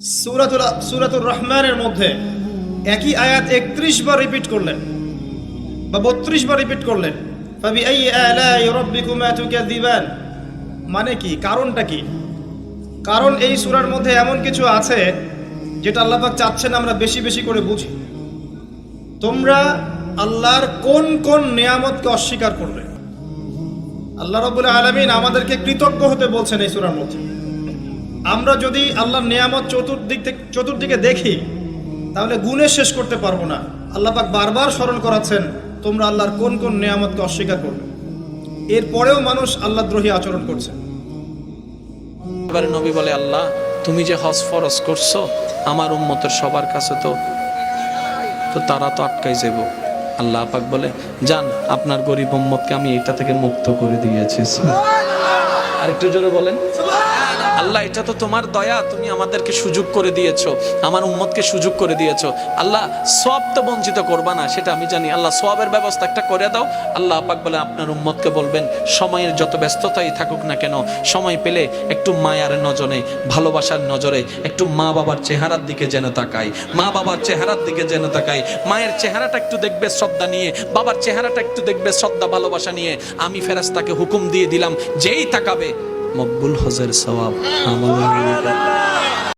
সূরাতুর রহমানের মধ্যে একই আয়াত 31 বার রিপিট করলেন বা 32 বার রিপিট করলেন। ফাবিআইয়ি আলাই রাব্বিকুমা তুকাযিবান, মানে কি, কারণটা কি? কারণ এই সূরার মধ্যে এমন কিছু আছে যেটা আল্লাহ পাক চাচ্ছেন আমরা বেশি বেশি করে বুঝি। তোমরা আল্লাহর কোন কোন নিয়ামতকে অস্বীকার করবে? আল্লাহ রাব্বুল আলামিন আমাদেরকে কৃতজ্ঞ হতে বলছেন এই সূরার মধ্যে। আমরা যদি আল্লাহর নিয়ামত চতুর্দিকে দেখি তাহলে গুণে শেষ করতে পারবো না। আল্লাহ পাক বারবার স্মরণ করাচ্ছেন তোমরা আল্লাহর কোন কোন নিয়ামতকে অস্বীকার করবে। এরপরেও মানুষ আল্লাহদ্রোহী আচরণ করছে। এবারে নবী বলে, আল্লাহ তুমি যে হজ ফরজ করছো আমার উম্মতের সবার কাছে তো তারা তো আটকাই যাব। আল্লাহ পাক বলে, যান আপনার গরিব উম্মতকে আমি এটা থেকে মুক্ত করে দিয়েছি। আর একটু জোরে বলেন, আল্লাহ এটা তো তোমার দয়া, তুমি আমাদেরকে সুযোগ করে দিয়েছো, আমার উম্মতকে সুযোগ করে দিয়েছো। আল্লাহ সওয়াব তো বঞ্চিত করবা না, সেটা আমি জানি। আল্লাহ সওয়াবের ব্যবস্থা একটা করে দাও। আল্লাহ পাক বলে, আপনার উম্মতকে বলবেন সময়ের যত ব্যস্ততাই থাকুক না কেন, সময় পেলে একটু মায়ার নজরে, ভালোবাসার নজরে একটু মা বাবার চেহারার দিকে যেন তাকাই, মা বাবার চেহারার দিকে যেন তাকাই। মায়ের চেহারাটা একটু দেখবে শ্রদ্ধা নিয়ে, বাবার চেহারাটা একটু দেখবে শ্রদ্ধা ভালোবাসা নিয়ে। আমি ফেরেশতাকে হুকুম দিয়ে দিলাম, যেই তাকাবে মকবুল হজের সওয়াব আমল।